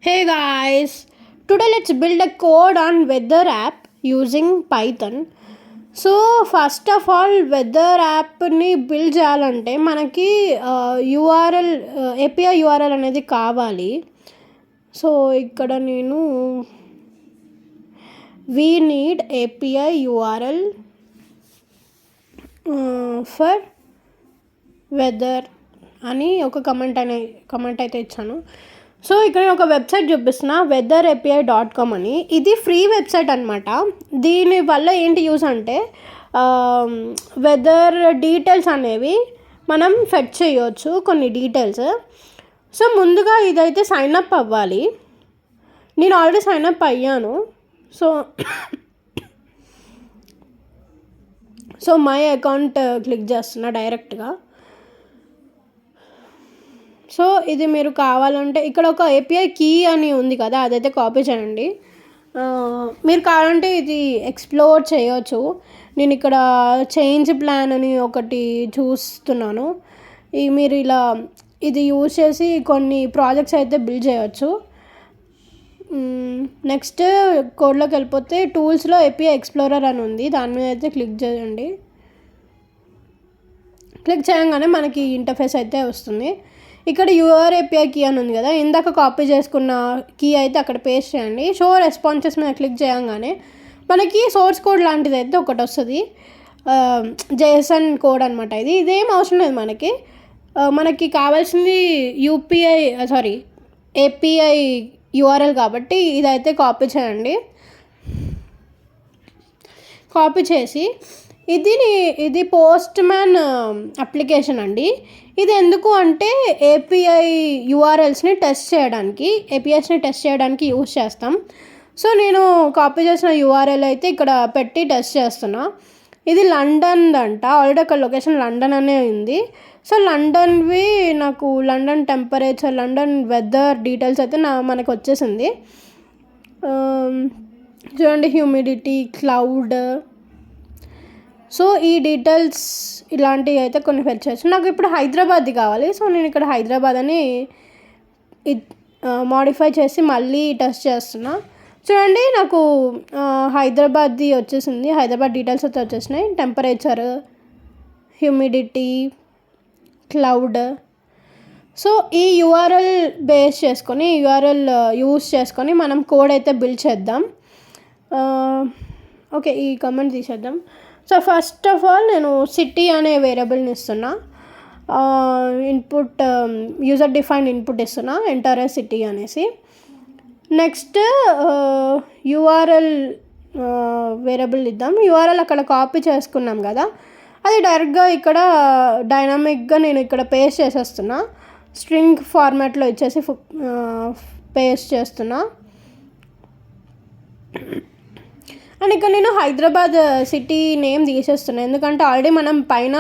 Hey guys, today let's build a code on weather app using Python. So first of all weather యాప్ని build చేయాలంటే మనకి URL API URL అనేది కావాలి. So ఇక్కడ నేను we need API URL for weather అని ఒక comment అయితే ఇచ్చాను. సో ఇక్కడ నేను ఒక వెబ్సైట్ చూపిస్తున్నా, weatherAPI.com అని. ఇది ఫ్రీ వెబ్సైట్ అనమాట. దీనివల్ల ఏంటి యూస్ అంటే వెదర్ డీటెయిల్స్ అనేవి మనం ఫెచ్ చేయవచ్చు, కొన్ని డీటెయిల్స్. సో ముందుగా ఇదైతే సైన్అప్ అవ్వాలి. నేను ఆల్రెడీ సైన్అప్ అయ్యాను. సో మై అకౌంట్ క్లిక్ చేస్తున్నా డైరెక్ట్గా. సో ఇది మీరు కావాలంటే ఇక్కడ ఒక ఏపీఐ కీ అని ఉంది కదా, అదైతే కాపీ చేయండి. మీరు కావాలంటే ఇది ఎక్స్ప్లోర్ చేయవచ్చు. నేను ఇక్కడ చేంజ్ ప్లాన్ అని ఒకటి చూస్తున్నాను. మీరు ఇలా ఇది యూజ్ చేసి కొన్ని ప్రాజెక్ట్స్ అయితే బిల్డ్ చేయవచ్చు. నెక్స్ట్ కోడ్లోకి వెళ్ళిపోతే టూల్స్లో ఏపీఐ ఎక్స్ప్లోరర్ అని ఉంది, దాని మీద అయితే క్లిక్ చేయండి. క్లిక్ చేయగానే మనకి ఇంటర్ఫేస్ అయితే వస్తుంది. ఇక్కడ యూఆర్ ఏపీఐ కీ అని ఉంది కదా, ఇందాక కాపీ చేసుకున్న కీ అయితే అక్కడ పేస్ట్ చేయండి. షో రెస్పాన్సెస్ మీద క్లిక్ చేయగానే మనకి సోర్స్ కోడ్ లాంటిది అయితే ఒకటి వస్తుంది, జేసన్ కోడ్ అనమాట. ఇదేం అవసరం లేదు మనకి కావాల్సింది ఏపీఐ యూఆర్ఎల్ కాబట్టి ఇదైతే కాపీ చేయండి. కాపీ చేసి ఇది పోస్ట్ మ్యాన్ అప్లికేషన్ అండి. ఇది ఎందుకు అంటే ఏపీఐస్ని టెస్ట్ చేయడానికి యూజ్ చేస్తాం. సో నేను కాపీ చేసిన యూఆర్ఎల్ అయితే ఇక్కడ పెట్టి టెస్ట్ చేస్తున్నా. ఇది లండన్ అంట, ఆల్రెడీ అక్కడ లొకేషన్ లండన్ అనే ఉంది. సో లండన్వి నాకు London temperature, London weather details అయితే మనకు వచ్చేసింది. చూడండి, హ్యూమిడిటీ, క్లౌడ్. సో ఈ డీటెయిల్స్ ఇలాంటివి అయితే కొన్ని ఫెచ్ చేయొచ్చు. నాకు ఇప్పుడు హైదరాబాద్ది కావాలి. సో నేను ఇక్కడ హైదరాబాద్ అని మాడిఫై చేసి మళ్ళీ టెస్ట్ చేస్తున్నా. చూడండి, నాకు హైదరాబాద్ది వచ్చేసింది. హైదరాబాద్ డీటెయిల్స్ అయితే వచ్చేసినాయి. Temperature, humidity, cloud. సో ఈ యూఆర్ఎల్ యూస్ చేసుకొని మనం కోడ్ అయితే బిల్డ్ చేద్దాం. ఓకే, ఈ కమెంట్ తీసేద్దాం. సో ఫస్ట్ ఆఫ్ ఆల్ నేను సిటీ అనే వేరియబుల్ని ఇస్తున్నా. ఇన్పుట్ యూజర్ డిఫైన్డ్ ఇన్పుట్ ఇస్తున్నా, ఎంటర్ ఏ సిటీ అనేసి. నెక్స్ట్ యూఆర్ఎల్ వేరియబుల్ ఇద్దాం. యూఆర్ఎల్ అక్కడ కాపీ చేసుకున్నాం కదా, అది డైరెక్ట్గా ఇక్కడ డైనామిక్గా నేను ఇక్కడ పేస్ట్ చేసేస్తున్నా. స్ట్రింగ్ ఫార్మాట్లో ఇచ్చేసి పేస్ట్ చేస్తున్నా. అండ్ ఇక్కడ నేను హైదరాబాద్ సిటీ నేమ్ తీసేస్తున్నాను, ఎందుకంటే ఆల్రెడీ మనం పైన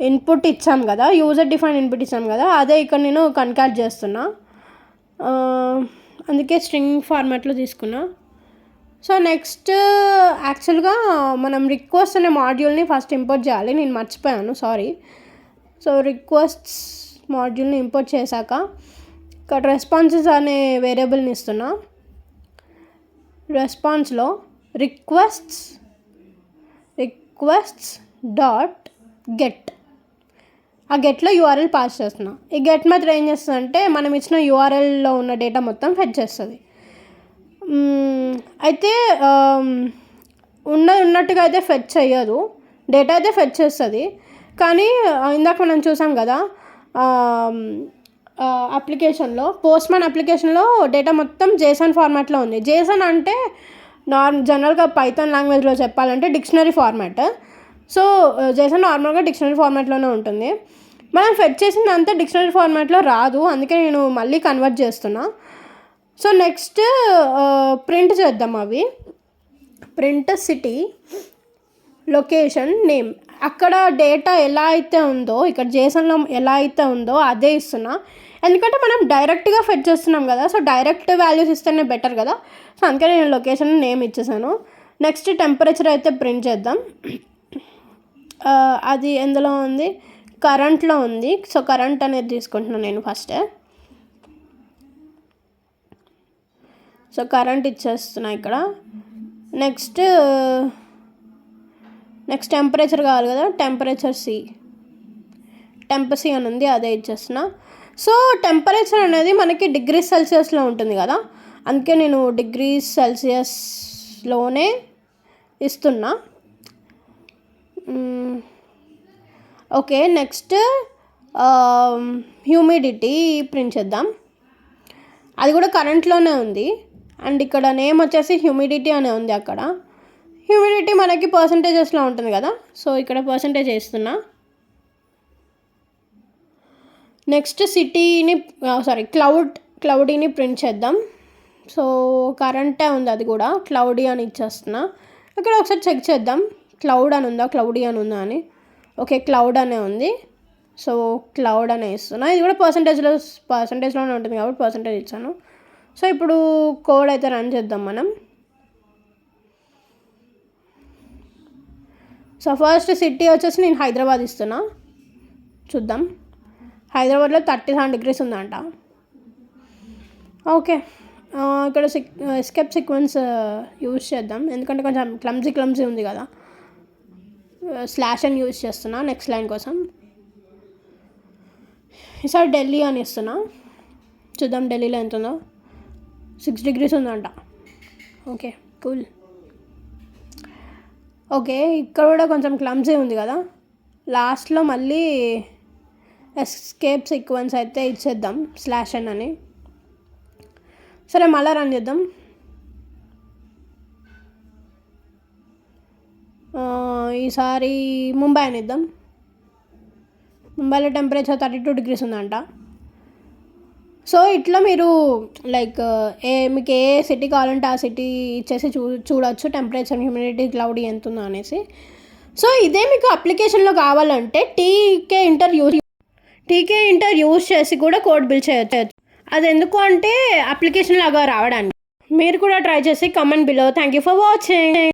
ఇన్పుట్ ఇచ్చాం కదా, యూజర్ డిఫైన్ ఇన్పుట్ ఇచ్చాం కదా, అదే ఇక్కడ నేను కన్కాట్ చేస్తున్నా. అందుకే స్ట్రింగ్ ఫార్మాట్లో తీసుకున్నా. సో నెక్స్ట్ యాక్చువల్గా మనం రిక్వెస్ట్ అనే మాడ్యూల్ని ఫస్ట్ ఇంపోర్ట్ చేయాలి, నేను మర్చిపోయాను, సారీ. సో రిక్వెస్ట్స్ మాడ్యూల్ని ఇంపోర్ట్ చేశాక ఇక్కడ రెస్పాన్సెస్ అనే వేరియబుల్ని ఇస్తున్నా. రెస్పాన్స్లో రిక్వెస్ట్స్ డాట్ గెట్, ఆ గెట్లో యూఆర్ఎల్ పాస్ చేస్తున్నా. ఈ గెట్ మెథడ్ ఏం చేస్తుందంటే మనం ఇచ్చిన యూఆర్ఎల్లో ఉన్న డేటా మొత్తం ఫెచ్ చేస్తుంది. అయితే ఉన్నట్టుగా అయితే ఫెచ్ చేయదు, డేటా అయితే ఫెచ్ చేస్తుంది. కానీ ఇందాక మనం చూసాం కదా అప్లికేషన్లో, పోస్ట్మ్యాన్ అప్లికేషన్లో డేటా మొత్తం జేసన్ ఫార్మాట్లో ఉంది. జేసన్ అంటే జనరల్గా పైథాన్ లాంగ్వేజ్లో చెప్పాలంటే డిక్షనరీ ఫార్మాట్. సో జేసన్ నార్మల్గా డిక్షనరీ ఫార్మాట్లోనే ఉంటుంది. మనం ఫెచ్ చేసిందంతా డిక్షనరీ ఫార్మాట్లో రాదు, అందుకే నేను మళ్ళీ కన్వర్ట్ చేస్తున్నా. సో నెక్స్ట్ ప్రింట్ చేద్దాం. Print city, location, name. అక్కడ డేటా ఎలా అయితే ఉందో, ఇక్కడ జేసన్లో ఎలా అయితే ఉందో అదే ఇస్తున్నా, ఎందుకంటే మనం డైరెక్ట్గా ఫెచ్ చేస్తున్నాం కదా. సో డైరెక్ట్ వాల్యూస్ ఇస్తేనే బెటర్ కదా. సో అందుకే నేను లొకేషన్ నేమ్ ఇచ్చేసాను. నెక్స్ట్ టెంపరేచర్ అయితే ప్రింట్ చేద్దాం. అది ఎందులో ఉంది, కరెంట్లో ఉంది. సో కరెంట్ అనేది తీసుకుంటున్నాను నేను ఫస్ట్. సో కరెంట్ ఇచ్చేస్తున్నా ఇక్కడ. నెక్స్ట్ టెంపరేచర్ కావాలి కదా, టెంపరేచర్ సి అని ఉంది, అదే ఇచ్చేస్తున్నా. సో టెంపరేచర్ అనేది మనకి డిగ్రీ సెల్సియస్లో ఉంటుంది కదా, అందుకే నేను డిగ్రీ సెల్సియస్లోనే ఇస్తున్నా. ఓకే, నెక్స్ట్ హ్యూమిడిటీ ప్రింట్ చేద్దాం. అది కూడా కరెంట్లోనే ఉంది. అండ్ ఇక్కడ నేమ్ వచ్చేసి హ్యూమిడిటీ అనే ఉంది. అక్కడ హ్యూమిడిటీ మనకి పర్సంటేజెస్లో ఉంటుంది కదా, సో ఇక్కడ పర్సంటేజ్ వేస్తున్నా. నెక్స్ట్ క్లౌడీని ప్రింట్ చేద్దాం. సో కరెంటే ఉంది, అది కూడా క్లౌడీ అని ఇచ్చేస్తున్నా. ఇక్కడ ఒకసారి చెక్ చేద్దాం, క్లౌడ్ అని ఉందా క్లౌడీ అని ఉందా అని. ఓకే, క్లౌడ్ అనే ఉంది. సో క్లౌడ్ అనే ఇస్తున్నా. ఇది కూడా పర్సంటేజ్లోనే ఉంటుంది కాబట్టి పర్సంటేజ్ ఇచ్చాను. సో ఇప్పుడు కోడ్ అయితే రన్ చేద్దాం మనం. సో ఫస్ట్ సిటీ వచ్చేసి నేను హైదరాబాద్ ఇస్తున్నా. చూద్దాం, హైదరాబాద్లో 37 degrees ఉందంట. ఓకే, ఇక్కడ ఎస్కేప్ సీక్వెన్స్ యూజ్ చేద్దాం, ఎందుకంటే కొంచెం క్లమ్జీ ఉంది కదా. /n యూజ్ చేస్తున్నా నెక్స్ట్ లైన్ కోసం. ఈసారి ఢిల్లీ అని ఇస్తున్నా. చూద్దాం ఢిల్లీలో ఎంత ఉందో. 6 degrees ఉందంట. Okay, cool. ఓకే, ఇక్కడ కూడా కొంచెం క్లమ్జీ ఉంది కదా. లాస్ట్లో మళ్ళీ ఎస్కేప్ సీక్వెన్స్ అయితే ఇచ్చేద్దాం /n అని. సరే, మళ్ళీ రన్ చేద్దాం. ఈసారి ముంబై అని ఇద్దాం. ముంబైలో టెంపరేచర్ 32 degrees ఉందంట. సో ఇట్లా మీరు మీకు ఏ సిటీ కావాలంటే ఆ సిటీ ఇచ్చేసి చూడొచ్చు టెంపరేచర్, హ్యూమిడిటీ, క్లౌడీ ఎంత ఉందో అనేసి. సో ఇదే మీకు అప్లికేషన్లో కావాలంటే టీకే ఇంటర్ యూజ్ చేసి కూడా కోడ్ బిల్డ్ చేయొచ్చు. అది ఎందుకు అంటే అప్లికేషన్ లాగా రావడానికి. మీరు కూడా ట్రై చేసి comment below. Thank you for watching.